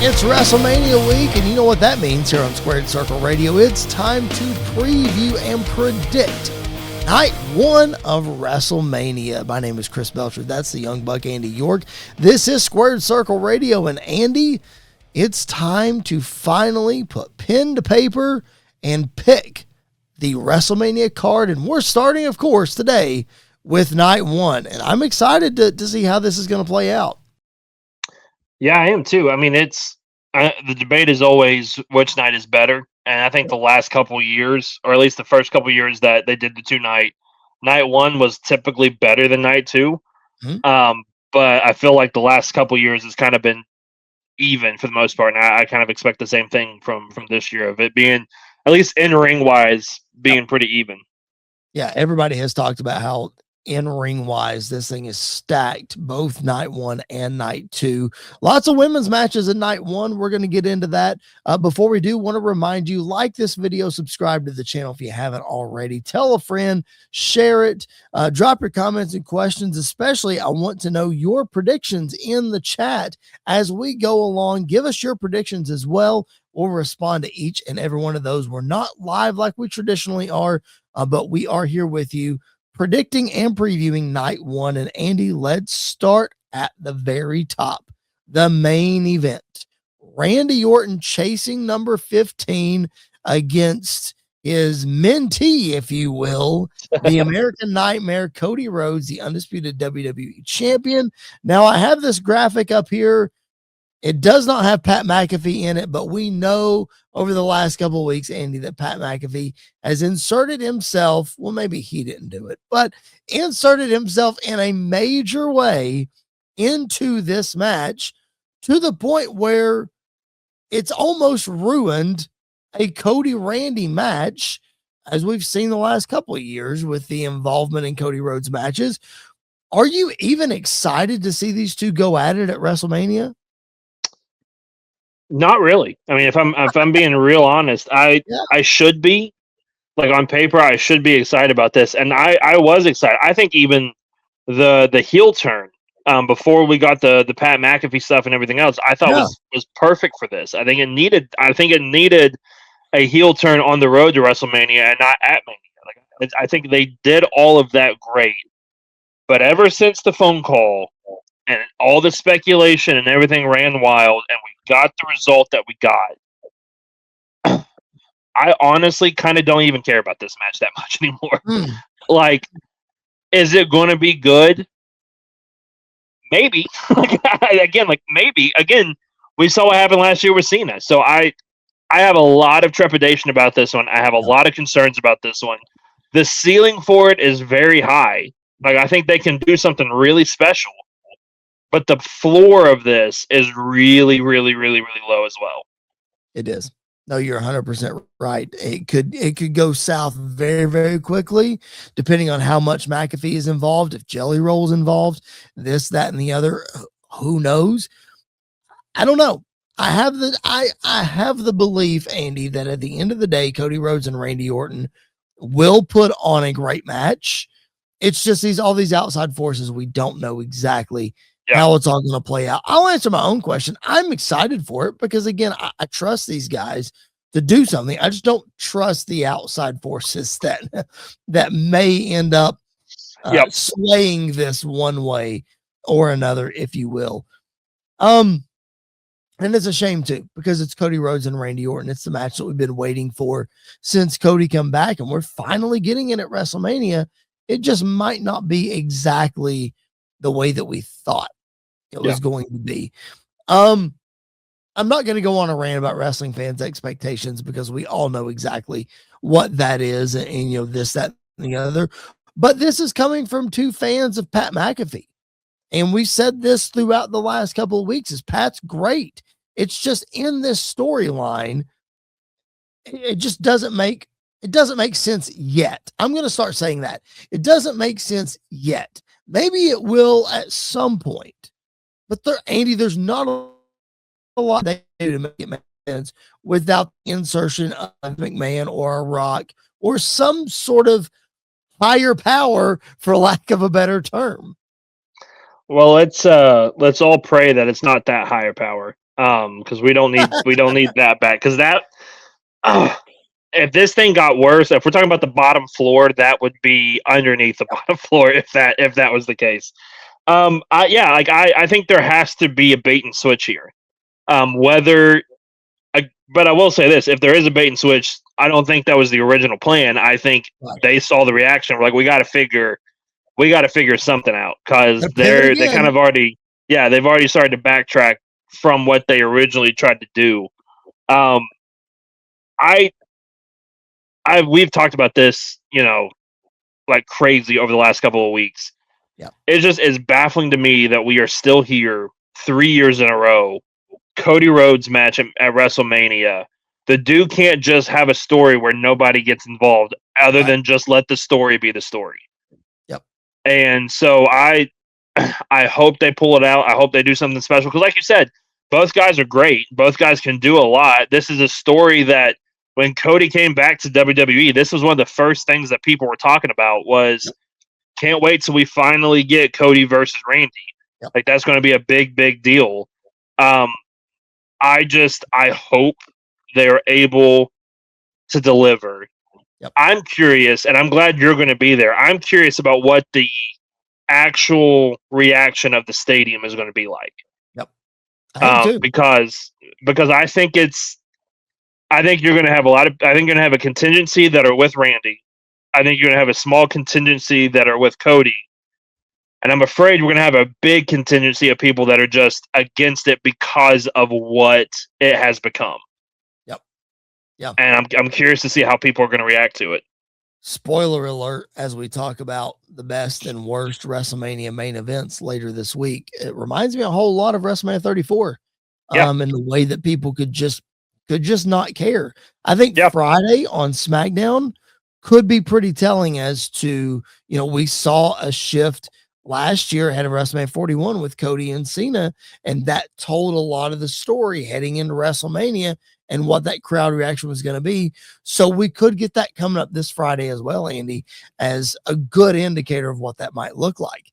It's WrestleMania week, and you know what that means here on Squared Circle Radio. It's time to preview and predict Night 1 of WrestleMania. My name is Chris Belcher. That's the Young Buck, Andy York. This is Squared Circle Radio, and Andy, it's time to finally put pen to paper and pick the WrestleMania card, and we're starting, of course, today with Night 1, and I'm excited to see how this is going to play out. Yeah, I am too. I mean, the debate is always which night is better, and I think the last couple of years, or at least the first couple of years that they did the night 1 was typically better than night 2. Mm-hmm. But I feel like the last couple of years has kind of been even for the most part, and I kind of expect the same thing from this year of it being, at least in ring wise, being pretty even. Yeah, everybody has talked about how in-ring wise this thing is stacked, both night 1 and night 2. Lots of women's matches in night 1. We're going to get into that. Before we do, want to remind you, like this video, subscribe to the channel if you haven't already, tell a friend, share it, drop your comments and questions. Especially, I want to know your predictions in the chat as we go along. Give us your predictions as well. We'll respond to each and every one of those. We're not live like we traditionally are, but we are here with you, predicting and previewing night 1. And Andy, let's start at the very top. The main event. Randy Orton chasing number 15 against his mentee, if you will, the American Nightmare, Cody Rhodes, the undisputed WWE champion. Now, I have this graphic up here. It does not have Pat McAfee in it, but we know over the last couple of weeks, Andy, that Pat McAfee has inserted himself. Well, maybe he didn't do it, but inserted himself in a major way into this match to the point where it's almost ruined a Cody Randy match, as we've seen the last couple of years with the involvement in Cody Rhodes matches. Are you even excited to see these two go at it at WrestleMania? Not really. I mean, if I'm being real honest, I should be, like, on paper, I should be excited about this, and I was excited. I think even the heel turn before we got the Pat McAfee stuff and everything else, I thought was perfect for this. I think it needed a heel turn on the road to WrestleMania and not at Mania. Like, I think they did all of that great, but ever since the phone call and all the speculation and everything ran wild, and we got the result that we got, I honestly kind of don't even care about this match that much anymore. Like, is it going to be good? Maybe. Maybe. Again, we saw what happened last year with Cena. So I have a lot of trepidation about this one. I have a lot of concerns about this one. The ceiling for it is very high. Like, I think they can do something really special. But the floor of this is really, really, really, really low as well. It is. No, you're 100% right. It could go south very, very quickly, depending on how much McAfee is involved. If Jelly Roll's involved, this, that, and the other, who knows? I don't know. I have the belief, Andy, that at the end of the day, Cody Rhodes and Randy Orton will put on a great match. It's just all these outside forces. We don't know exactly how it's all going to play out. I'll answer my own question. I'm excited for it because, again, I trust these guys to do something. I just don't trust the outside forces that may end up swaying this one way or another, if you will. And it's a shame too, because it's Cody Rhodes and Randy Orton. It's the match that we've been waiting for since Cody come back, and we're finally getting it at WrestleMania. It just might not be exactly the way that we thought it was going to be. I'm not going to go on a rant about wrestling fans' expectations because we all know exactly what that is, and this, that, and the other. But this is coming from two fans of Pat McAfee. And we said this throughout the last couple of weeks, is Pat's great. It's just in this storyline, it just doesn't make sense yet. I'm going to start saying that. It doesn't make sense yet. Maybe it will at some point. But Andy, there's not a lot they do to make it make sense without the insertion of McMahon or a Rock or some sort of higher power, for lack of a better term. Well, let's all pray that it's not that higher power. because we don't need that back. Because that, if this thing got worse, if we're talking about the bottom floor, that would be underneath the bottom floor if that was the case. I think there has to be a bait and switch here. But I will say this: if there is a bait and switch, I don't think that was the original plan. I think they saw the reaction. We're like, we got to figure something out, because they kind of already, they've already started to backtrack from what they originally tried to do. We've talked about this, like crazy over the last couple of weeks. Yeah, it's baffling to me that we are still here 3 years in a row. Cody Rhodes match at WrestleMania. The dude can't just have a story where nobody gets involved, other than just let the story be the story. Yep. And so I hope they pull it out. I hope they do something special, because, like you said, both guys are great. Both guys can do a lot. This is a story that when Cody came back to WWE, this was one of the first things that people were talking about was, can't wait till we finally get Cody versus Randy. Yep. Like, that's going to be a big, big deal. I hope they're able to deliver. Yep. I'm curious, and I'm glad you're going to be there. I'm curious about what the actual reaction of the stadium is going to be like. Yep. I do too. Because I think you're going to have you're going to have a contingency that are with Randy. I think you're going to have a small contingency that are with Cody. And I'm afraid we're going to have a big contingency of people that are just against it because of what it has become. Yep. Yeah. And I'm curious to see how people are going to react to it. Spoiler alert, as we talk about the best and worst WrestleMania main events later this week, it reminds me a whole lot of WrestleMania 34. And the way that people could just not care. I think Friday on SmackDown could be pretty telling as to, we saw a shift last year ahead of WrestleMania 41 with Cody and Cena, and that told a lot of the story heading into WrestleMania and what that crowd reaction was going to be. So we could get that coming up this Friday as well, Andy, as a good indicator of what that might look like.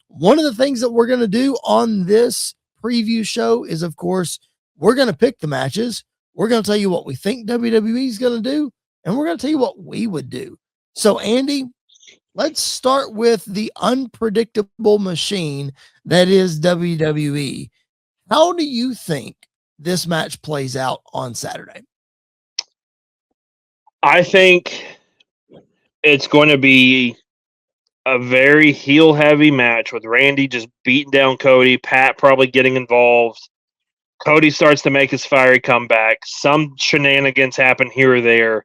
One of the things that we're going to do on this preview show is, of course, we're going to pick the matches. We're going to tell you what we think WWE is going to do, and we're going to tell you what we would do. So, Andy, let's start with the unpredictable machine that is WWE. How do you think this match plays out on Saturday? I think it's going to be a very heel-heavy match with Randy just beating down Cody, Pat probably getting involved. Cody starts to make his fiery comeback. Some shenanigans happen here or there.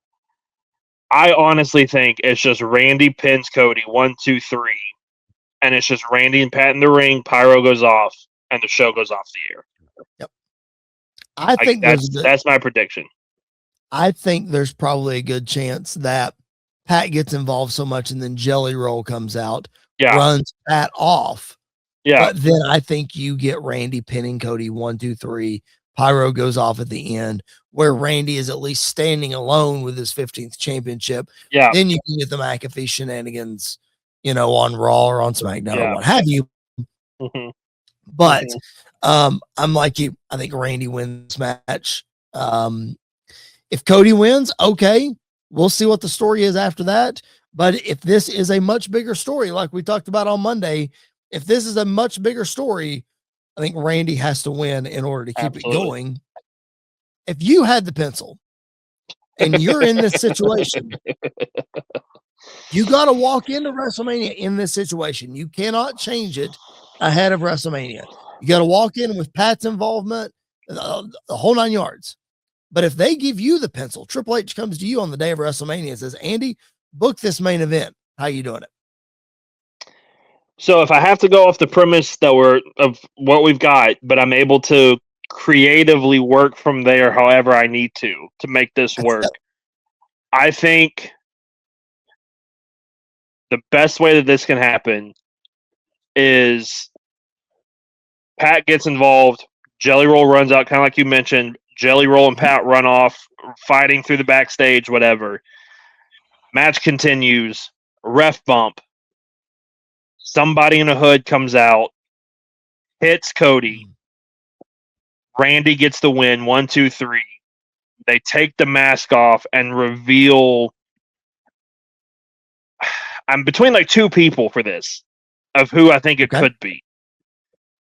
I honestly think it's just Randy pins Cody 1, 2, 3, and it's just Randy and Pat in the ring. Pyro goes off, and the show goes off the air. Yep. I think that's my prediction. I think there's probably a good chance that Pat gets involved so much, and then Jelly Roll comes out, runs Pat off. Yeah. But then I think you get Randy pinning Cody 1, 2, 3. Pyro goes off at the end, where Randy is at least standing alone with his 15th championship. Yeah. Then you can get the McAfee shenanigans, on Raw or on SmackDown or what have you. Mm-hmm. But I'm like you. I think Randy wins this match. If Cody wins, okay, we'll see what the story is after that. But if this is a much bigger story, like we talked about on Monday, if this is a much bigger story, I think Randy has to win in order to keep it going. If you had the pencil and you're in this situation, you got to walk into WrestleMania in this situation. You cannot change it ahead of WrestleMania. You got to walk in with Pat's involvement, the whole 9 yards. But if they give you the pencil, Triple H comes to you on the day of WrestleMania and says, Andy, book this main event. How you doing it? So if I have to go off the premise of what we've got, but I'm able to creatively work from there however I need to make this work, I think the best way that this can happen is Pat gets involved, Jelly Roll runs out, kind of like you mentioned, Jelly Roll and Pat run off, fighting through the backstage, whatever. Match continues, ref bump. Somebody in a hood comes out, hits Cody. Randy gets the win. 1, 2, 3. They take the mask off and reveal. I'm between like two people for this of who I think it could be.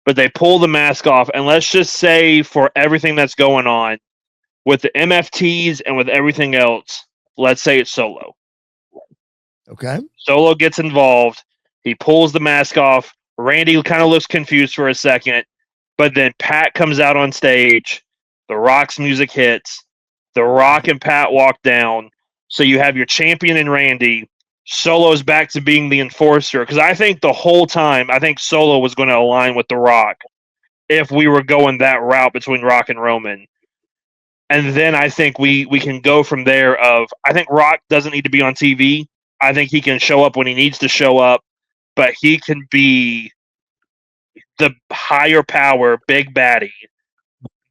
But they pull the mask off, and let's just say for everything that's going on with the MFTs and with everything else, let's say it's Solo. Okay. Solo gets involved. He pulls the mask off. Randy kind of looks confused for a second, but then Pat comes out on stage. The Rock's music hits. The Rock and Pat walk down. So you have your champion in Randy. Solo's back to being the enforcer. Because I think the whole time, I think Solo was going to align with The Rock if we were going that route between Rock and Roman. And then I think we can go from there of, I think Rock doesn't need to be on TV. I think he can show up when he needs to show up, but he can be the higher power, big baddie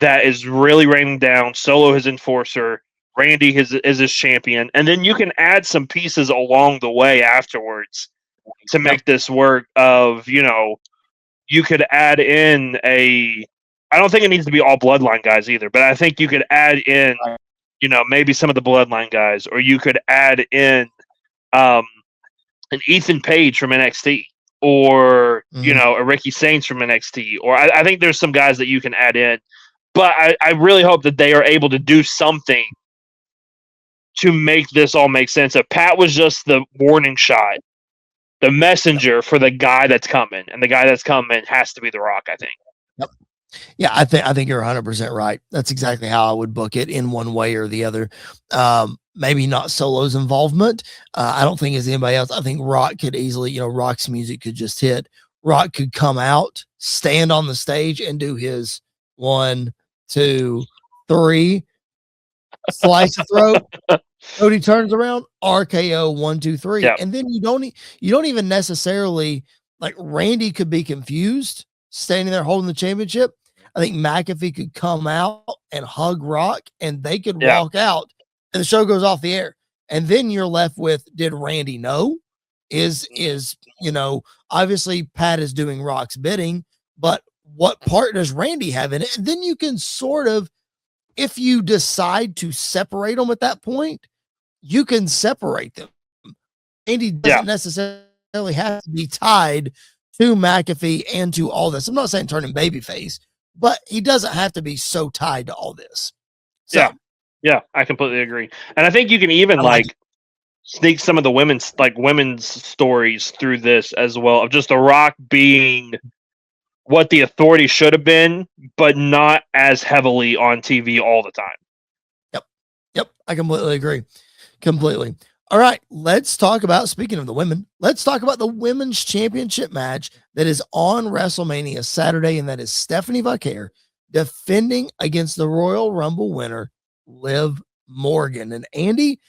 that is really raining down. Solo his enforcer, Randy is his champion, and then you can add some pieces along the way afterwards to make this work. Of you could add in I don't think it needs to be all Bloodline guys either, but I think you could add in maybe some of the Bloodline guys, or you could add in an Ethan Page from NXT, or a Ricky Saints from NXT, or I think there's some guys that you can add in. But I really hope that they are able to do something to make this all make sense. If Pat was just the warning shot, the messenger for the guy that's coming, and the guy that's coming has to be The Rock, I think. Yep. Yeah, I think you're 100% right. That's exactly how I would book it, in one way or the other. Maybe not Solo's involvement. I don't think it's anybody else. I think Rock could easily, Rock's music could just hit. Rock could come out, stand on the stage, and do his 1, 2, 3, slice the throat. Cody turns around, RKO 1, 2, 3, Yep. and then you don't even necessarily, like, Randy could be confused standing there holding the championship. I think McAfee could come out and hug Rock, and they could walk out, and the show goes off the air. And then you're left with, did Randy know? Is obviously Pat is doing Rock's bidding, but what part does Randy have in it? And then you can sort of, if you decide to separate them at that point, you can separate them. Randy doesn't necessarily have to be tied to McAfee and to all this. I'm not saying turn him babyface, but he doesn't have to be so tied to all this. So, yeah, I completely agree. And I think you can even sneak some of the women's stories through this as well, of just The Rock being what the Authority should have been, but not as heavily on TV all the time. Yep. I completely agree. Completely. All right, let's talk about, speaking of the women, let's talk about the women's championship match that is on WrestleMania Saturday, and that is Stephanie Vaquer defending against the Royal Rumble winner, Liv Morgan. And Andy,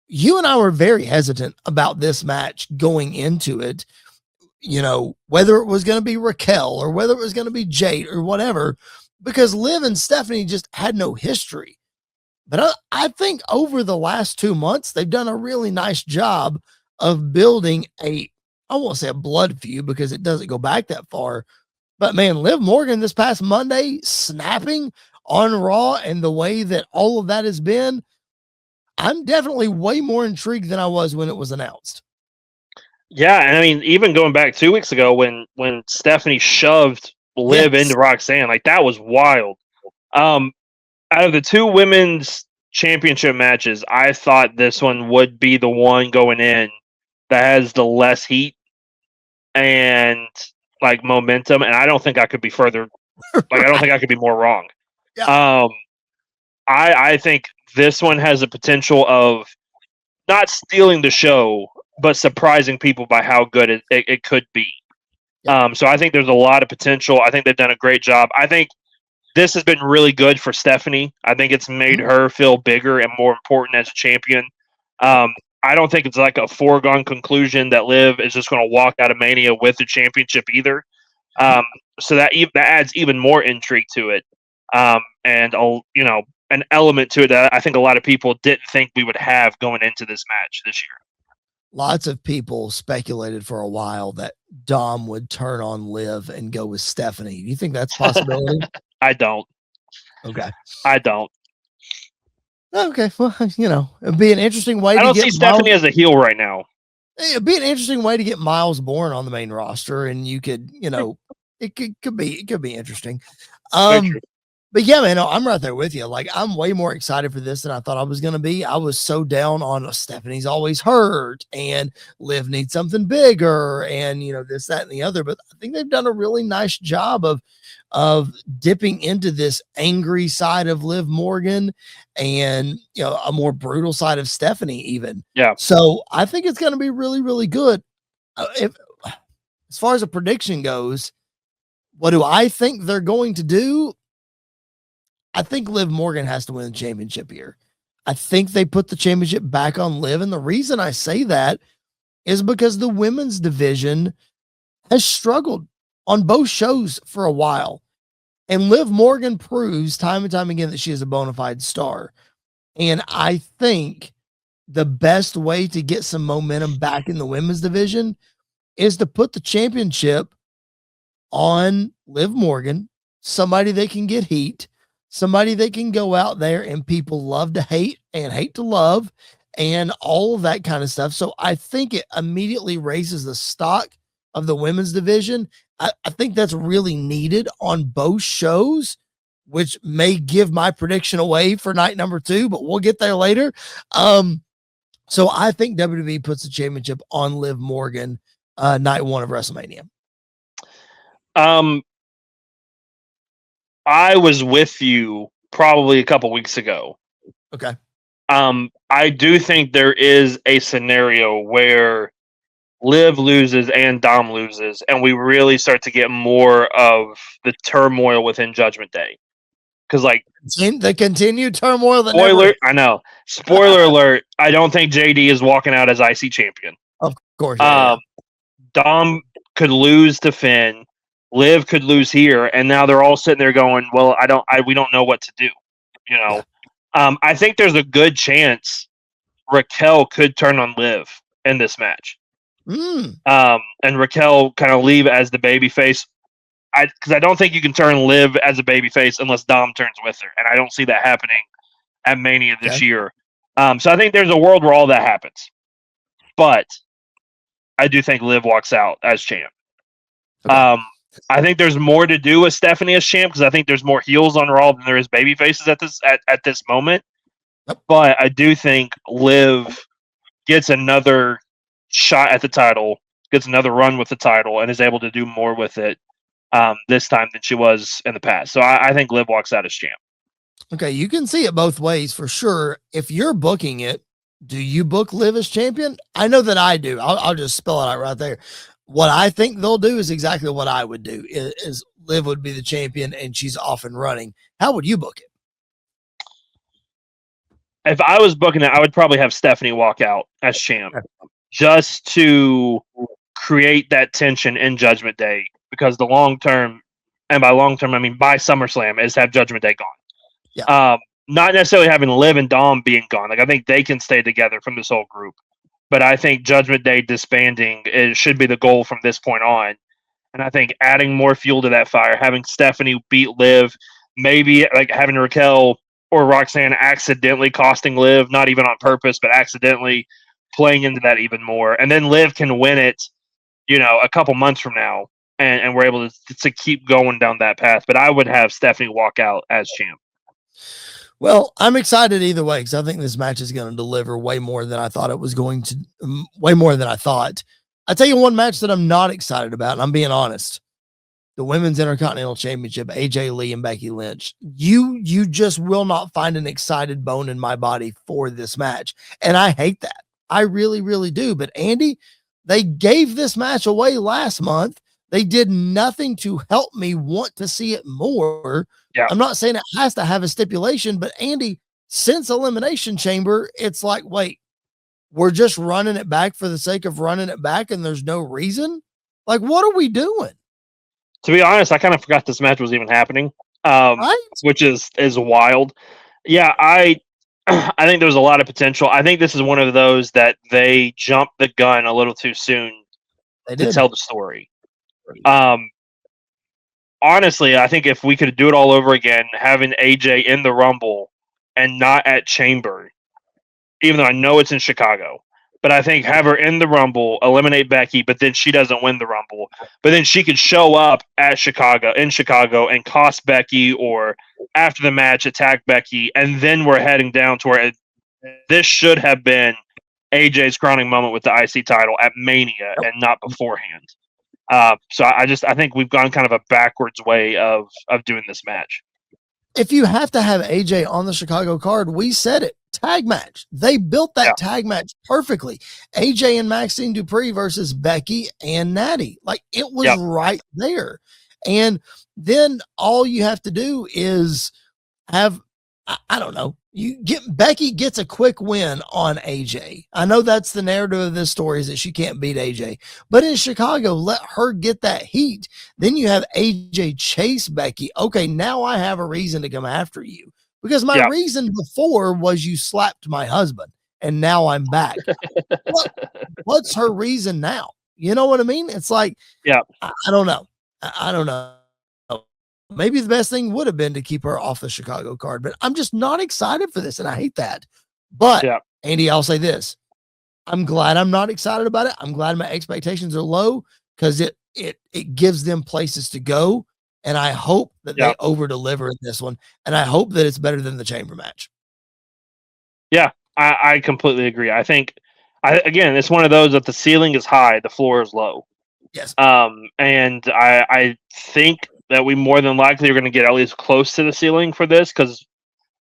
you and I were very hesitant about this match going into it, whether it was going to be Raquel or whether it was going to be Jade or whatever, because Liv and Stephanie just had no history. But I think over the last 2 months, they've done a really nice job of building I won't say a blood feud, because it doesn't go back that far. But man, Liv Morgan this past Monday snapping on Raw, and the way that all of that has been, I'm definitely way more intrigued than I was when it was announced. Yeah, and I mean, even going back 2 weeks ago when Stephanie shoved Liv into Roxanne, like, that was wild. Out of the two women's championship matches, I thought this one would be the one going in that has the less heat and momentum, and I don't think I could be further. I don't think I could be more wrong. Yeah. I think this one has the potential of not stealing the show, but surprising people by how good it could be. Yeah. So I think there's a lot of potential. I think they've done a great job. I think this has been really good for Stephanie. I think it's made her feel bigger and more important as a champion. I don't think it's like a foregone conclusion that Liv is just going to walk out of Mania with the championship either. So that adds even more intrigue to it, and an element to it that I think a lot of people didn't think we would have going into this match this year. Lots of people speculated for a while that Dom would turn on Liv and go with Stephanie. Do you think that's a possibility? I don't. Okay. I don't. Okay. Well, it'd be an interesting way I to don't get see Stephanie as a heel right now. It'd be an interesting way to get Miles Bourne on the main roster, and you could, it could be interesting. But yeah, man, I'm right there with you. Like, I'm way more excited for this than I thought I was going to be. I was so down on Stephanie's always hurt and Liv needs something bigger and, this, that, and the other. But I think they've done a really nice job of dipping into this angry side of Liv Morgan and, a more brutal side of Stephanie even. Yeah. So I think it's going to be really, really good. As far as a prediction goes, what do I think they're going to do? I think Liv Morgan has to win the championship here. I think they put the championship back on Liv. And the reason I say that is because the women's division has struggled on both shows for a while. And Liv Morgan proves time and time again that she is a bona fide star. And I think the best way to get some momentum back in the women's division is to put the championship on Liv Morgan, somebody they can get heat, somebody that can go out there and people love to hate and hate to love and all of that kind of stuff. So I think it immediately raises the stock of the women's division. I think that's really needed on both shows, which may give my prediction away for night number 2, but we'll get there later. So I think WWE puts the championship on Liv Morgan night 1 of WrestleMania. I was with you probably a couple weeks ago. Okay. I do think there is a scenario where Liv loses and Dom loses, and we really start to get more of the turmoil within Judgment Day. Because, the continued turmoil. I know. Spoiler alert, I don't think JD is walking out as IC champion. Of course. Dom could lose to Finn. Liv could lose here, and now they're all sitting there going, well, we don't know what to do. Yeah. I think there's a good chance Raquel could turn on Liv in this match. And Raquel kind of leave as the babyface. Because I don't think you can turn Liv as a babyface unless Dom turns with her, and I don't see that happening at Mania this year. So I think there's a world where all that happens, but I do think Liv walks out as champ. Okay. I think there's more to do with Stephanie as champ because I think there's more heels on Raw than there is baby faces at this moment. Yep. But I do think Liv gets another shot at the title, gets another run with the title, and is able to do more with it this time than she was in the past. So I think Liv walks out as champ. Okay, you can see it both ways for sure. If you're booking it, do you book Liv as champion? I know that I do. I'll just spell it out right there. What I think they'll do is exactly what I would do. Is Liv would be the champion and she's off and running. How would you book it? If I was booking it, I would probably have Stephanie walk out as champ just to create that tension in Judgment Day. Because the long term, and by long term, I mean by SummerSlam, is have Judgment Day gone. Yeah. Not necessarily having Liv and Dom being gone. I think they can stay together from this whole group. But I think Judgment Day disbanding should be the goal from this point on. And I think adding more fuel to that fire, having Stephanie beat Liv, maybe having Raquel or Roxanne accidentally costing Liv, not even on purpose, but accidentally playing into that even more. And then Liv can win it, a couple months from now. And we're able to keep going down that path. But I would have Stephanie walk out as champ. Well, I'm excited either way because I think this match is going to deliver way more than I thought it was going to, way more than I thought. I tell you one match that I'm not excited about, and I'm being honest. The Women's Intercontinental Championship, AJ Lee and Becky Lynch. You just will not find an excited bone in my body for this match. And I hate that. I really, really do. But Andy, they gave this match away last month. They did nothing to help me want to see it more. Yeah. I'm not saying it has to have a stipulation, but Andy, since Elimination Chamber, it's like, wait, we're just running it back for the sake of running it back and there's no reason? Like, what are we doing? To be honest, I kind of forgot this match was even happening, right? Which is wild. Yeah, I think there was a lot of potential. I think this is one of those that they jumped the gun a little too soon to tell the story. honestly, I think if we could do it all over again, having AJ in the Rumble and not at Chamber, even though I know it's in Chicago, but I think have her in the Rumble, eliminate Becky, but then she doesn't win the Rumble. But then she could show up in Chicago, and cost Becky, or after the match attack Becky, and then we're heading down to where this should have been AJ's crowning moment with the IC title at Mania and not beforehand. So I think we've gone kind of a backwards way of doing this match. If you have to have AJ on the Chicago card, we said it. Tag match. They built that tag match perfectly. AJ and Maxine Dupree versus Becky and Natty. Like, it was right there. And then all you have to do is have, I don't know, Becky gets a quick win on AJ. I know that's the narrative of this story, is that she can't beat AJ, but in Chicago, let her get that heat. Then you have AJ chase Becky. Okay, now I have a reason to come after you, because my reason before was you slapped my husband and now I'm back. What's her reason now? You know what I mean? It's like, I don't know. I don't know. Maybe the best thing would have been to keep her off the Chicago card, but I'm just not excited for this, and I hate that. But Andy, I'll say this: I'm glad I'm not excited about it. I'm glad my expectations are low, because it gives them places to go, and I hope that they over deliver in this one, and I hope that it's better than the Chamber match. Yeah, I completely agree. I think, again, it's one of those that the ceiling is high, the floor is low. Yes. And I think that we more than likely are going to get at least close to the ceiling for this, because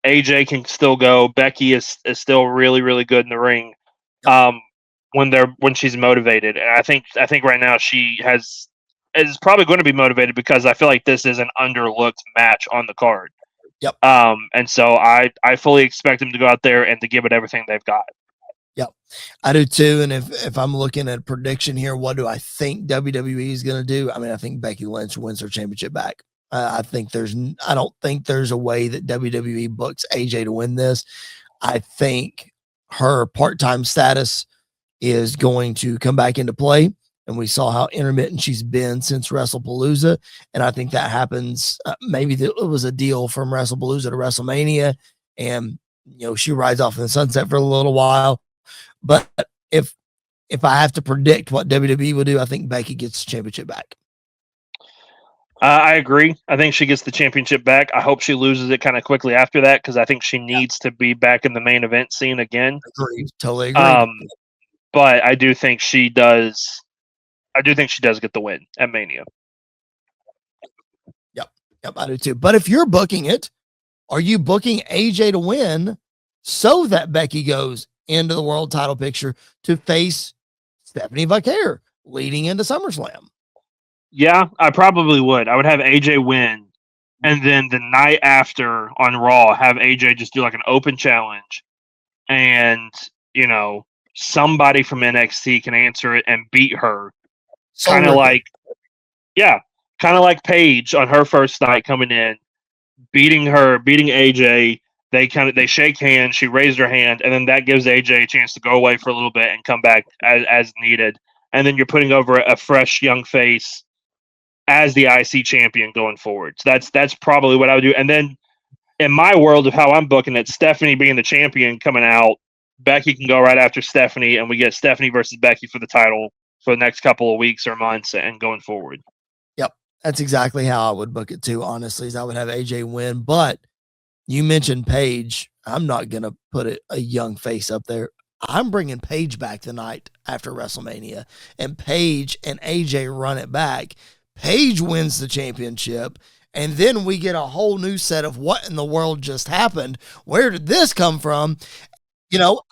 AJ can still go. Becky is still really, really good in the ring when she's motivated. And I think right now she is probably going to be motivated, because I feel like this is an underlooked match on the card. Yep. And so I fully expect them to go out there and to give it everything they've got. Yep, I do too. And if I'm looking at a prediction here, what do I think WWE is going to do? I mean, I think Becky Lynch wins her championship back. I don't think there's a way that WWE books AJ to win this. I think her part-time status is going to come back into play. And we saw how intermittent she's been since WrestlePalooza. And I think that happens. Maybe it was a deal from WrestlePalooza to WrestleMania, and, she rides off in the sunset for a little while. But if I have to predict what WWE will do, I think Becky gets the championship back. I agree. I think she gets the championship back. I hope she loses it kind of quickly after that, because I think she needs to be back in the main event scene again. Totally agree. But I do think she does. I do think she does get the win at Mania. Yep, I do too. But if you're booking it, are you booking AJ to win so that Becky goes into the world title picture to face Stephanie Vaquer leading into SummerSlam? Yeah, I probably would. I would have AJ win, and then the night after on Raw, have AJ just do like an open challenge, and somebody from NXT can answer it and beat her. Kind of like Paige on her first night coming in, beating AJ. They shake hands. She raised her hand, and then that gives AJ a chance to go away for a little bit and come back as needed. And then you're putting over a fresh young face as the IC champion going forward. So that's probably what I would do. And then in my world of how I'm booking it, Stephanie being the champion coming out, Becky can go right after Stephanie, and we get Stephanie versus Becky for the title for the next couple of weeks or months and going forward. Yep, that's exactly how I would book it too. Honestly, is I would have AJ win, but you mentioned Paige. I'm not going to put a young face up there. I'm bringing Paige back tonight after WrestleMania, and Paige and AJ run it back. Paige wins the championship, and then we get a whole new set of what in the world just happened. Where did this come from?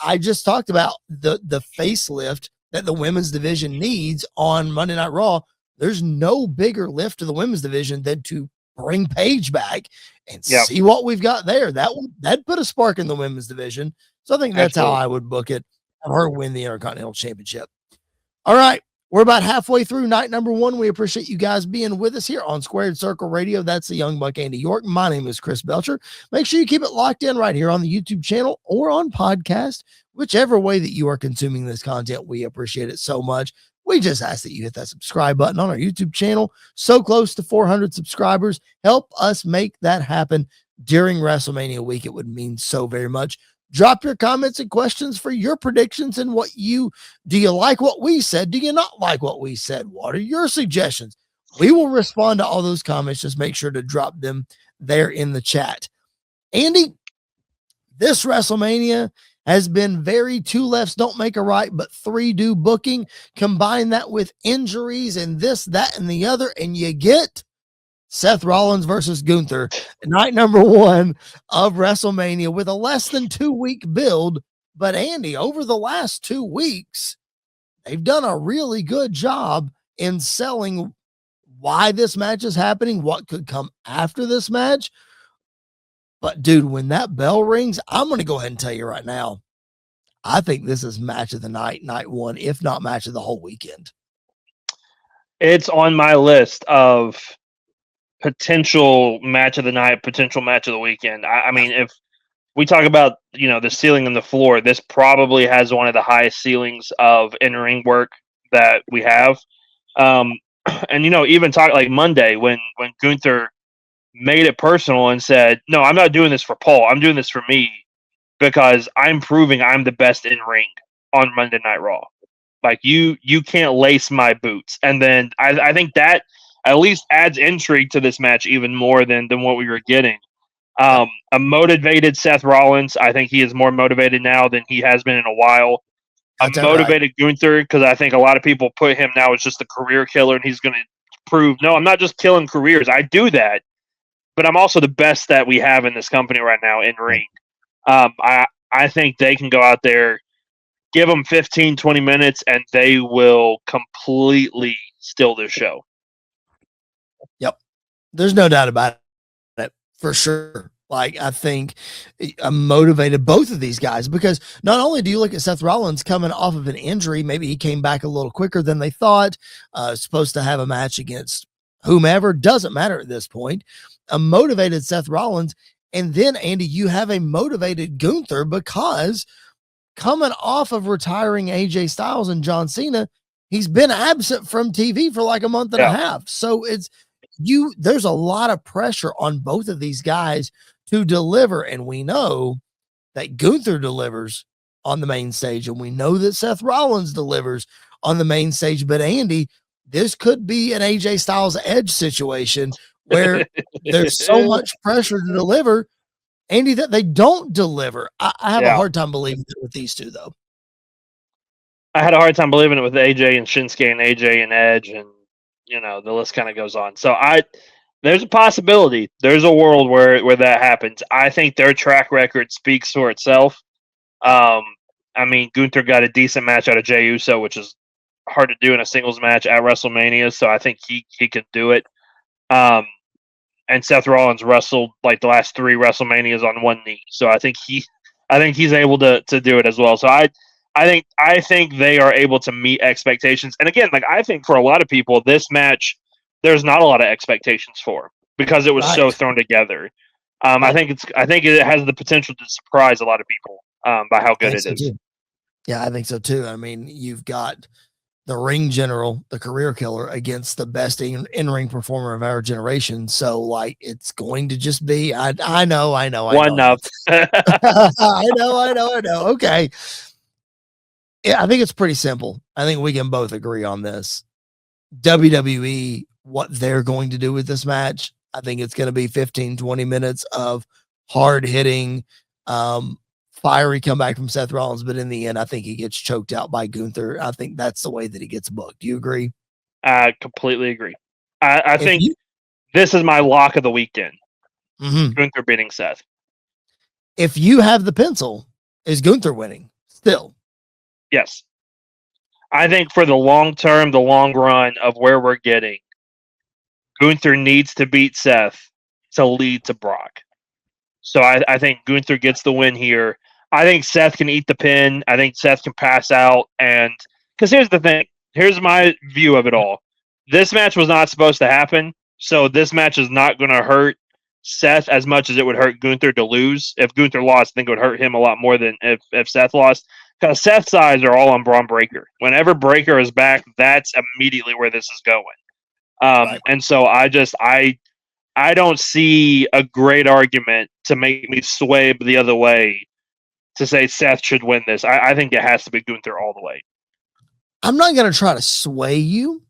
I just talked about the facelift that the women's division needs on Monday Night Raw. There's no bigger lift to the women's division than to bring Paige back and see what we've got there. That'd put a spark in the women's division. So I think that's how I would book it. Have her win the Intercontinental Championship. All right. We're about halfway through night number 1. We appreciate you guys being with us here on Squared Circle Radio. That's the Young Buck Andy York. My name is Chris Belcher. Make sure you keep it locked in right here on the YouTube channel or on podcast, whichever way that you are consuming this content. We appreciate it so much. we just ask that you hit that subscribe button on our YouTube channel. So close to 400 subscribers. Help us make that happen during WrestleMania week. It would mean so very much. Drop your comments and questions for your predictions and do you like what we said? Do you not like what we said? What are your suggestions? We will respond to all those comments. Just make sure to drop them there in the chat. Andy, this WrestleMania has been very two lefts don't make a right, but three do booking. Combine that with injuries and this, that, and the other, and you get Seth Rollins versus Gunther, night number 1 of WrestleMania with a less than 2-week build. But Andy, over the last 2 weeks, they've done a really good job in selling why this match is happening, what could come after this match. But dude, when that bell rings, I'm going to go ahead and tell you right now, I think this is match of the night, night 1, if not match of the whole weekend. It's on my list of potential match of the night, potential match of the weekend. I mean, if we talk about, the ceiling and the floor, this probably has one of the highest ceilings of in-ring work that we have. And, even talk like Monday when Gunther made it personal and said, no, I'm not doing this for Paul. I'm doing this for me because I'm proving I'm the best in ring on Monday Night Raw. Like you can't lace my boots. And then I think that at least adds intrigue to this match even more than what we were getting. A motivated Seth Rollins. I think he is more motivated now than he has been in a while. A motivated Gunther, because I think a lot of people put him now as just a career killer, and he's going to prove, no, I'm not just killing careers. I do that, but I'm also the best that we have in this company right now in ring. I think they can go out there, give them 15, 20 minutes, and they will completely steal the show. Yep. There's no doubt about it, for sure. Like, I think I'm motivated both of these guys because not only do you look at Seth Rollins coming off of an injury, maybe he came back a little quicker than they thought, supposed to have a match against whomever, doesn't matter at this point. A motivated Seth Rollins. And then, Andy, you have a motivated Gunther because coming off of retiring AJ Styles and John Cena, he's been absent from TV for like a month and a half. So there's a lot of pressure on both of these guys to deliver. And we know that Gunther delivers on the main stage, and we know that Seth Rollins delivers on the main stage. But Andy, this could be an AJ Styles Edge situation where there's so much pressure to deliver, Andy, that they don't deliver. I have a hard time believing it with these two, though. I had a hard time believing it with AJ and Shinsuke and AJ and Edge, and the list kind of goes on. So there's a possibility. There's a world where that happens. I think their track record speaks for itself. I mean, Gunther got a decent match out of Jey Uso, which is hard to do in a singles match at WrestleMania. So I think he can do it. And Seth Rollins wrestled like the last 3 WrestleManias on one knee. So I think he's able to do it as well. So I think they are able to meet expectations. And again, like I think for a lot of people, this match there's not a lot of expectations for because it was so thrown together. I think it has the potential to surprise a lot of people by how good it is. Too. Yeah, I think so too. I mean, you've got the ring general, the career killer, against the best in-ring performer of our generation. So, like, it's going to just be, I know. One up. I know. Okay. Yeah, I think it's pretty simple. I think we can both agree on this. WWE, what they're going to do with this match, I think it's going to be 15, 20 minutes of hard-hitting, fiery comeback from Seth Rollins, but in the end, I think he gets choked out by Gunther. I think that's the way that he gets booked. Do you agree? I completely agree. I think this is my lock of the weekend. Mm-hmm. Gunther beating Seth. If you have the pencil, is Gunther winning still? Yes. I think for the long term, the long run of where we're getting, Gunther needs to beat Seth to lead to Brock. So I think Gunther gets the win here. I think Seth can eat the pin. I think Seth can pass out. And because here's the thing. Here's my view of it all. This match was not supposed to happen. So this match is not going to hurt Seth as much as it would hurt Gunther to lose. If Gunther lost, I think it would hurt him a lot more than if Seth lost. because Seth's eyes are all on Braun Breaker. Whenever Breaker is back, that's immediately where this is going. Right. And so I don't see a great argument to make me sway the other way to say Seth should win this. I think it has to be Gunther all the way. I'm not going to try to sway you.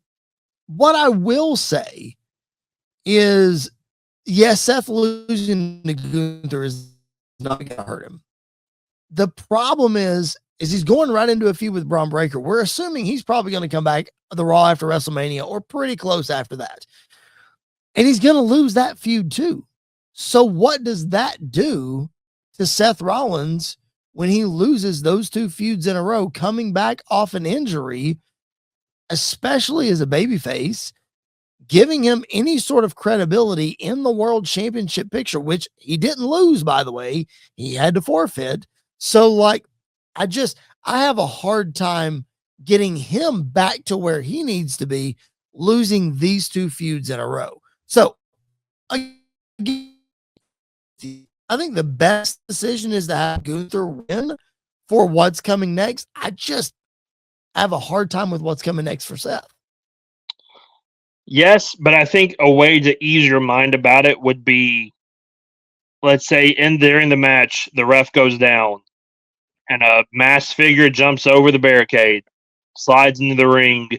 What I will say is, yes, Seth losing to Gunther is not going to hurt him. The problem is he's going right into a feud with Braun Breaker. We're assuming he's probably going to come back the Raw after WrestleMania or pretty close after that. And he's going to lose that feud too. So what does that do to Seth Rollins when he loses those two feuds in a row, coming back off an injury, especially as a babyface, giving him any sort of credibility in the world championship picture, which he didn't lose, by the way, he had to forfeit. So like, I have a hard time getting him back to where he needs to be, losing these two feuds in a row. So I think the best decision is to have Gunther win for what's coming next. I just have a hard time with what's coming next for Seth. Yes, but I think a way to ease your mind about it would be, let's say during the match, the ref goes down and a masked figure jumps over the barricade, slides into the ring,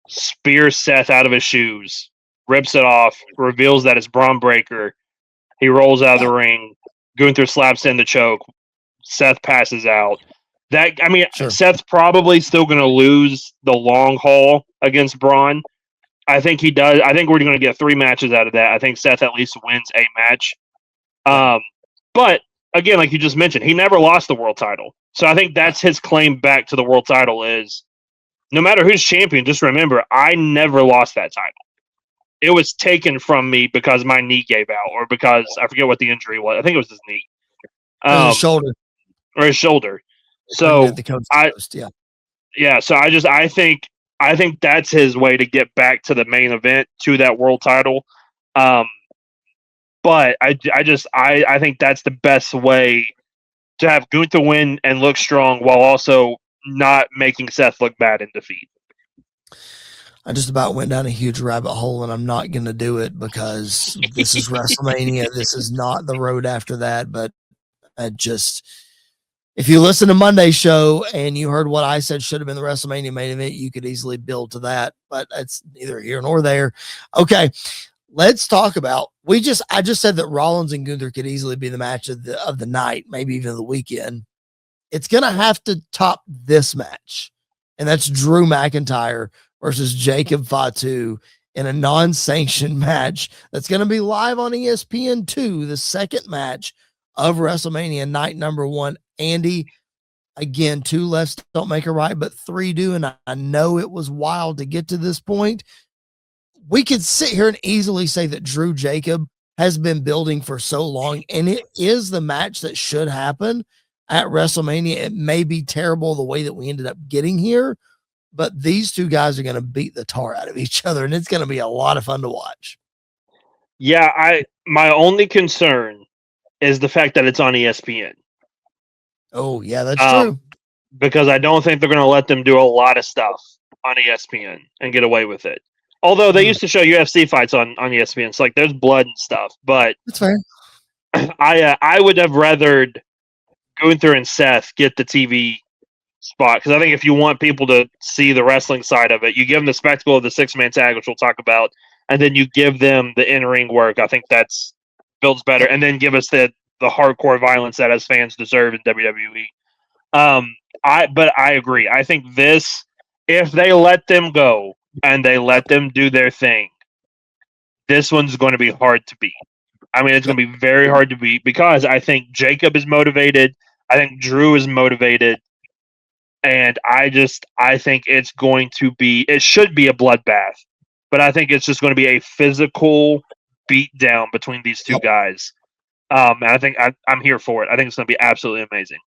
spears Seth out of his shoes, rips it off, reveals that it's Braun Breaker. He rolls out of the ring. Gunther slaps in the choke. Seth passes out. Sure. Seth's probably still going to lose the long haul against Braun. I think he does. I think we're going to get 3 matches out of that. I think Seth at least wins a match. But again, like you just mentioned, he never lost the world title. So I think that's his claim back to the world title is, no matter who's champion, just remember, I never lost that title. It was taken from me because my knee gave out, or because I forget what the injury was. I think it was his knee. His shoulder. Or his shoulder. So yeah. So I think that's his way to get back to the main event, to that world title. But I think that's the best way to have Gunther win and look strong while also not making Seth look bad in defeat. I just about went down a huge rabbit hole, and I'm not going to do it because this is WrestleMania. This is not the road after that. But if you listen to Monday's show and you heard what I said should have been the WrestleMania main event, you could easily build to that, but it's neither here nor there. Okay. Let's talk about, I just said that Rollins and Gunther could easily be the match of the night, maybe even the weekend. It's going to have to top this match. And that's Drew McIntyre versus Jacob Fatu in a non-sanctioned match that's going to be live on ESPN2, the second match of WrestleMania night number 1. Andy, again, 2 lefts don't make a right, but 3 do. And I know it was wild to get to this point. We could sit here and easily say that Drew Jacob has been building for so long, and it is the match that should happen at WrestleMania. It may be terrible the way that we ended up getting here, but these two guys are going to beat the tar out of each other, and it's going to be a lot of fun to watch. Yeah, my only concern is the fact that it's on ESPN. Oh, yeah, that's true. Because I don't think they're going to let them do a lot of stuff on ESPN and get away with it. Although they used to show UFC fights on ESPN. It's like there's blood and stuff. But that's fair. I would have rathered Gunther and Seth get the TV spot. Because I think if you want people to see the wrestling side of it, you give them the spectacle of the 6-man tag, which we'll talk about, and then you give them the in-ring work. I think that's builds better. And then give us the hardcore violence that as fans deserve in WWE. But I agree. I think this, if they let them go and they let them do their thing, this one's going to be hard to beat. I mean, it's going to be very hard to beat because I think Jacob is motivated. I think Drew is motivated. And I think it should be a bloodbath, but I think it's just going to be a physical beatdown between these two guys. And I think I'm here for it. I think it's going to be absolutely amazing.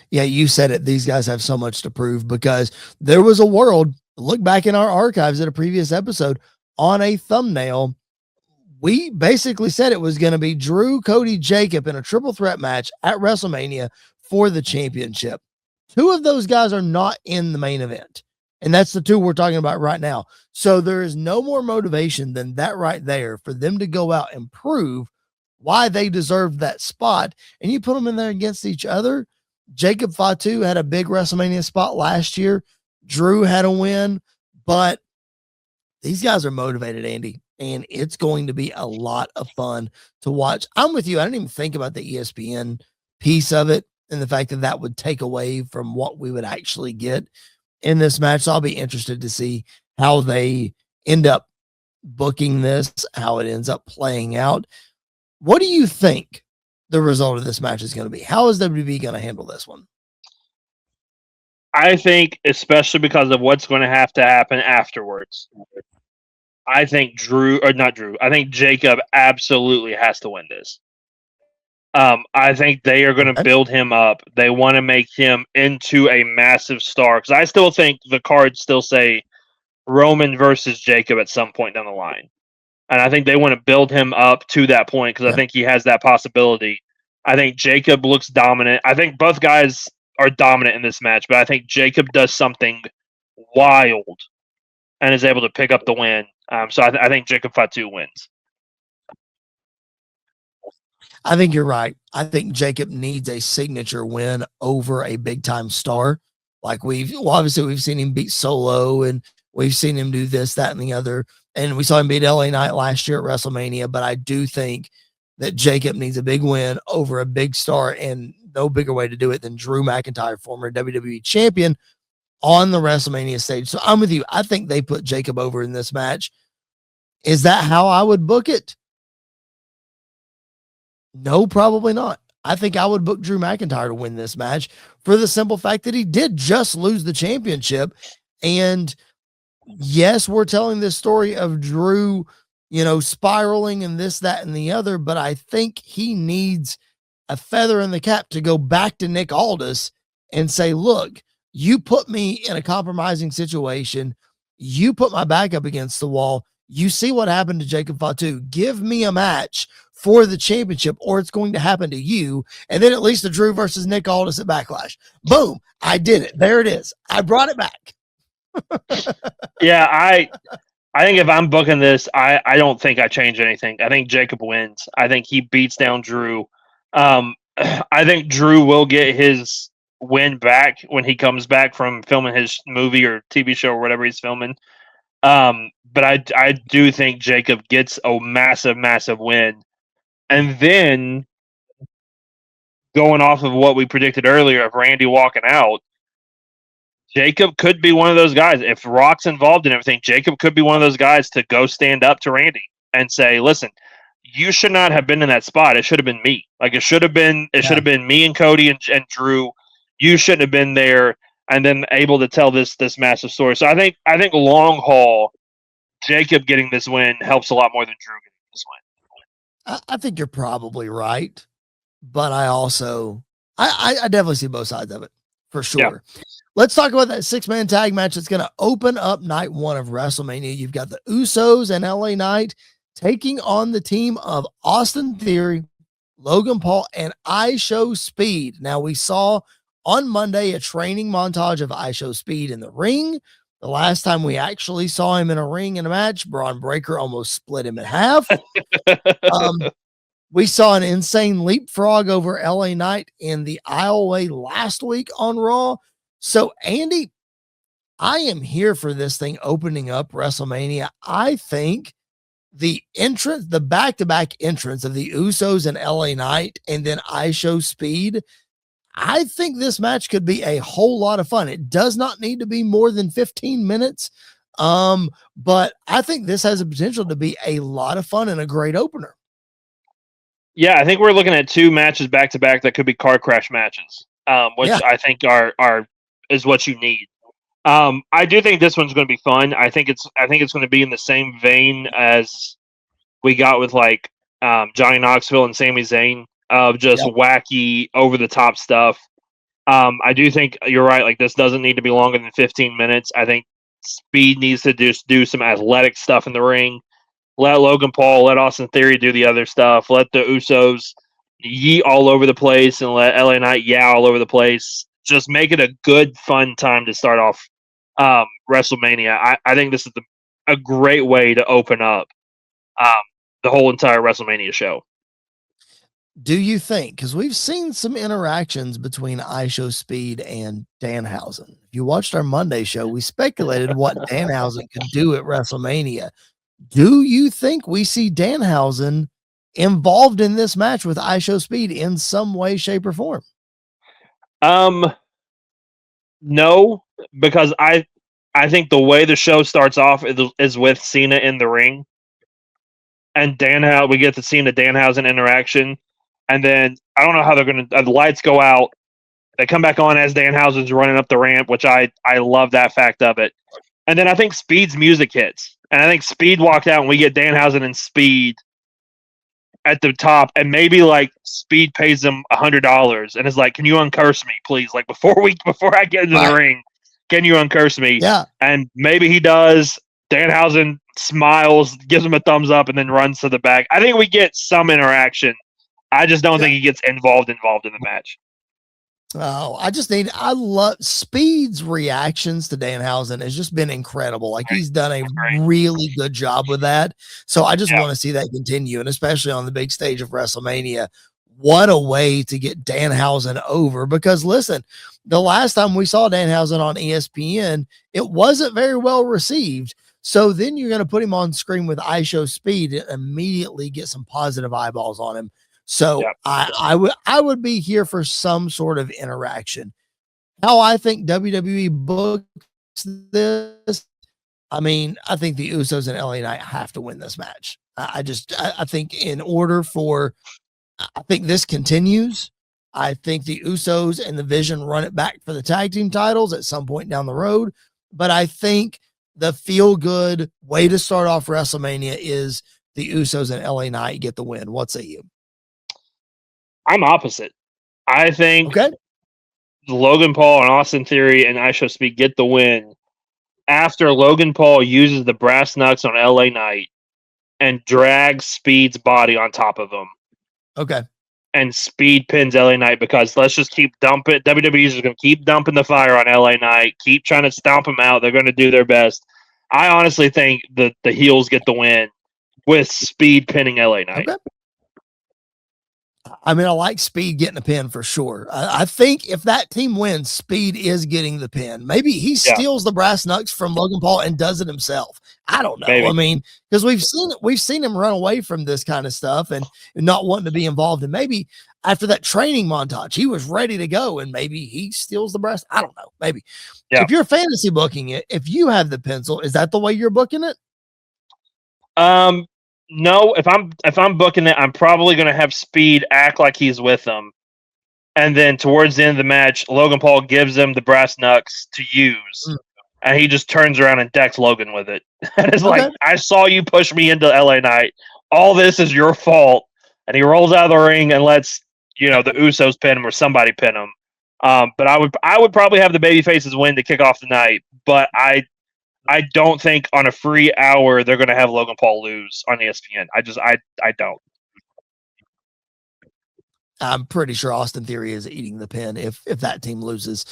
Yeah, you said it. These guys have so much to prove because there was a world, look back in our archives at a previous episode, on a thumbnail, we basically said it was going to be Drew, Cody, Jacob in a triple threat match at WrestleMania for the championship. Two of those guys are not in the main event. And that's the two we're talking about right now. So there is no more motivation than that right there for them to go out and prove why they deserved that spot. And you put them in there against each other. Jacob Fatu had a big WrestleMania spot last year. Drew had a win, but these guys are motivated, Andy, and it's going to be a lot of fun to watch. I'm with you. I didn't even think about the ESPN piece of it and the fact that that would take away from what we would actually get in this match. So I'll be interested to see how they end up booking this, how it ends up playing out. What do you think the result of this match is going to be? How is WWE going to handle this one? I think, especially because of what's going to happen afterwards, I think I think Jacob absolutely has to win this. I think they are going to build him up. They want to make him into a massive star, because I still think the cards still say Roman versus Jacob at some point down the line. And I think they want to build him up to that point, because I think he has that possibility. I think Jacob looks dominant. I think both guys are dominant in this match, but I think Jacob does something wild and is able to pick up the win. So I think Jacob Fatu wins. I think you're right. I think Jacob needs a signature win over a big time star. Like obviously we've seen him beat Solo, and we've seen him do this, that, and the other. And we saw him beat LA Knight last year at WrestleMania. But I do think that Jacob needs a big win over a big star, and no bigger way to do it than Drew McIntyre, former WWE champion, on the WrestleMania stage. So I'm with you. I think they put Jacob over in this match. Is that how I would book it? No, probably not. I think I would book Drew McIntyre to win this match for the simple fact that he did just lose the championship. And yes, we're telling this story of Drew, spiraling and this, that, and the other, but I think he needs a feather in the cap to go back to Nick Aldis and say, look, you put me in a compromising situation. You put my back up against the wall. You see what happened to Jacob Fatu. Give me a match for the championship, or it's going to happen to you. And then at least the Drew versus Nick Aldis at Backlash. Boom. I did it. There it is. I brought it back. Yeah, I think if I'm booking this, I don't think I change anything. I think Jacob wins. I think he beats down Drew. I think Drew will get his win back when he comes back from filming his movie or TV show or whatever he's filming. But I do think Jacob gets a massive, massive win. And then, going off of what we predicted earlier of Randy walking out, Jacob could be one of those guys. If Rock's involved in everything, Jacob could be one of those guys to go stand up to Randy and say, listen, you should not have been in that spot. It should have been me. Like, it should have been me and Cody and Drew. You shouldn't have been there. And then able to tell this massive story. So I think long haul, Jacob getting this win helps a lot more than Drew getting this win. I think you're probably right, but I also I definitely see both sides of it for sure. Yeah. Let's talk about that 6-man tag match that's going to open up night 1 of WrestleMania. You've got the Usos and LA Knight taking on the team of Austin Theory, Logan Paul, and IShow Speed. Now, we saw on Monday a training montage of IShow Speed in the ring. The last time we actually saw him in a ring in a match, Braun Breaker almost split him in half. We saw an insane leapfrog over LA Knight in the aisleway last week on Raw. So, Andy, I am here for this thing opening up WrestleMania. I think the back-to-back entrance of the Usos and LA Knight and then IShow Speed, I think this match could be a whole lot of fun. It does not need to be more than 15 minutes. But I think this has a potential to be a lot of fun and a great opener. Yeah, I think we're looking at 2 matches back to back that could be car crash matches, which I think is what you need. I do think this one's going to be fun. I think it's going to be in the same vein as we got with like Johnny Knoxville and Sami Zayn, of just wacky, over the top stuff. I do think you're right. Like, this doesn't need to be longer than 15 minutes. I think Speed needs to just do some athletic stuff in the ring. Let Logan Paul, let Austin Theory do the other stuff. Let the Usos yeet all over the place and let LA Knight all over the place. just make it a good, fun time to start off WrestleMania. I think this is a great way to open up um, the whole entire WrestleMania show. Do you think, because we've seen some interactions between ISHO Speed and Danhausen. If you watched our Monday show, we speculated what Danhausen could do at WrestleMania. Do you think we see Danhausen involved in this match with ISHO Speed in some way, shape, or form? No, because I think the way the show starts off is with Cena in the ring, and we get to see the Danhausen interaction, and then I don't know how they're gonna. The lights go out, they come back on as Danhausen's running up the ramp, which I love that fact of it, and then I think Speed's music hits, and I think Speed walked out, and we get Danhausen and Speed at the top, and maybe like Speed pays him $100 and is like, "Can you uncurse me, please? Like before I get into the ring, can you uncurse me?" Yeah, and maybe he does. Danhausen smiles, gives him a thumbs up, and then runs to the back. I think we get some interaction. I just don't think he gets involved in the match. Oh, I love Speed's reactions to Danhausen has just been incredible. Like he's done a really good job with that. So I just want to see that continue. And especially on the big stage of WrestleMania, what a way to get Danhausen over. Because listen, the last time we saw Danhausen on ESPN, it wasn't very well received. So then you're going to put him on screen with ISHO Speed and immediately get some positive eyeballs on him. So I would be here for some sort of interaction. How I think WWE books this, I mean, I think the Usos and LA Knight have to win this match. I think in order for, I think this continues. I think the Usos and the Vision run it back for the tag team titles at some point down the road. But I think the feel good way to start off WrestleMania is the Usos and LA Knight get the win. What say you? I'm opposite. I think Logan Paul and Austin Theory and ISHO Speed get the win after Logan Paul uses the brass knucks on LA Knight and drags Speed's body on top of him. Okay. And Speed pins LA Knight because let's just keep dumping. WWE's just going to keep dumping the fire on LA Knight, keep trying to stomp him out. They're going to do their best. I honestly think the heels get the win with Speed pinning LA Knight. Okay. I mean, I like Speed getting a pin for sure. I think if that team wins, Speed is getting the pin. Maybe he steals the brass knucks from Logan Paul and does it himself. I don't know. Maybe. I mean, because we've seen him run away from this kind of stuff and not wanting to be involved. And maybe after that training montage, he was ready to go, and maybe he steals the brass. I don't know. Maybe. If you're fantasy booking it, if you have the pencil, is that the way you're booking it? No, if I'm booking it, I'm probably going to have Speed act like he's with them, and then towards the end of the match, Logan Paul gives him the brass knucks to use, and he just turns around and decks Logan with it. And it's like, I saw you push me into LA Knight. All this is your fault. And he rolls out of the ring and lets the Usos pin him or somebody pin him. But I would probably have the babyfaces win to kick off the night, but I don't think on a free hour they're going to have Logan Paul lose on ESPN. I don't. I'm pretty sure Austin Theory is eating the pin if that team loses,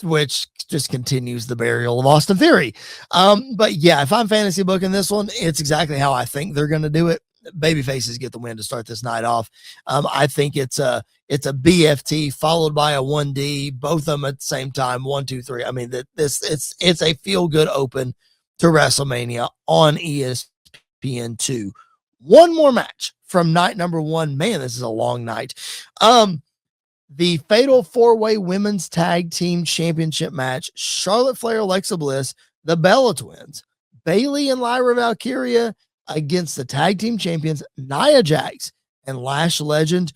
which just continues the burial of Austin Theory. But yeah, if I'm fantasy booking this one, it's exactly how I think they're going to do it. Babyfaces get the win to start this night off. I think it's a BFT followed by a 1D, both of them at the same time. 1, 2, 3. I mean, it's a feel good open to WrestleMania on ESPN2. One more match from night number 1. Man, this is a long night. The Fatal 4-Way Women's Tag Team Championship match. Charlotte Flair, Alexa Bliss, the Bella Twins, Bayley and Lyra Valkyria against the tag team champions Nia Jax and Lash Legend.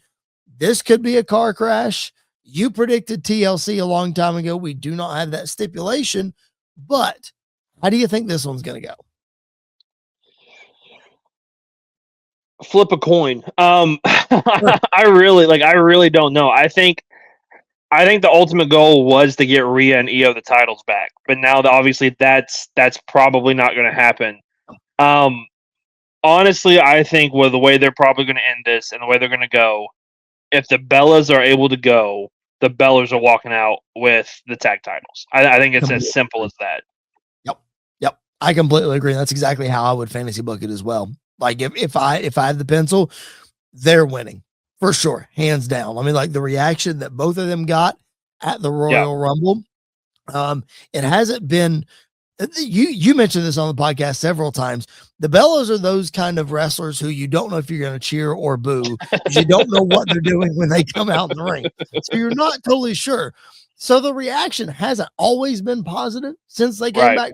This could be a car crash. You predicted TLC a long time ago. We do not have that stipulation, but how do you think this one's going to go? Flip a coin. I really don't know. I think the ultimate goal was to get Rhea and Io the titles back, but now obviously that's probably not going to happen. Honestly, I think with the way they're probably going to end this and the way they're going to go, if the Bellas are able to go, the Bellas are walking out with the tag titles. I think it's as simple as that. Yep. I completely agree. That's exactly how I would fantasy book it as well. Like if I had the pencil, they're winning for sure, hands down. I mean, like the reaction that both of them got at the Royal Rumble. It hasn't been. You mentioned this on the podcast several times. The Bellas are those kind of wrestlers who you don't know if you're going to cheer or boo because you don't know what they're doing when they come out in the ring. So you're not totally sure. So the reaction hasn't always been positive since they came back,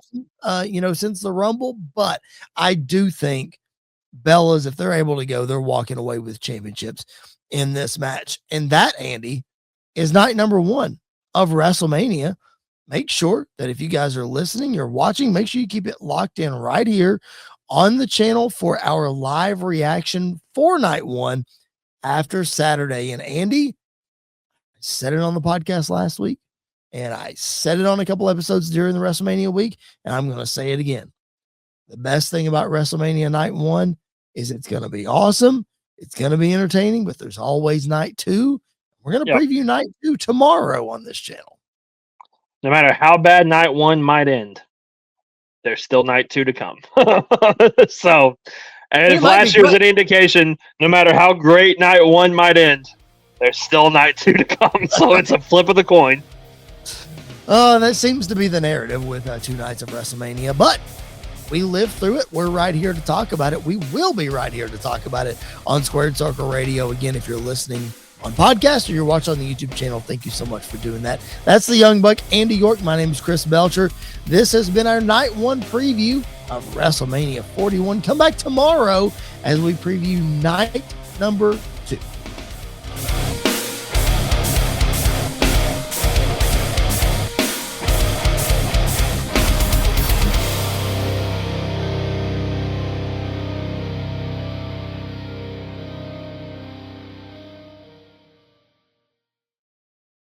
since the Rumble. But I do think Bellas, if they're able to go, they're walking away with championships in this match. And that, Andy, is night number 1 of WrestleMania. Make sure that if you guys are listening, you're watching, make sure you keep it locked in right here on the channel for our live reaction for night 1 after Saturday. And Andy, I said it on the podcast last week, and I said it on a couple episodes during the WrestleMania week, and I'm going to say it again. The best thing about WrestleMania night 1 is it's going to be awesome. It's going to be entertaining, but there's always night 2. We're going to preview night 2 tomorrow on this channel. No matter how bad night 1 might end, there's still night 2 to come. So, and if last year was an indication, no matter how great night 1 might end, there's still night 2 to come. So it's a flip of the coin. That seems to be the narrative with 2 nights of WrestleMania, but we lived through it. We're right here to talk about it. We will be right here to talk about it on Squared Circle Radio. Again, if you're listening on podcast or you're watching on the YouTube channel, thank you so much for doing that. That's the Young Buck, Andy York. My name is Chris Belcher. This has been our night 1 preview of WrestleMania 41. Come back tomorrow as we preview night number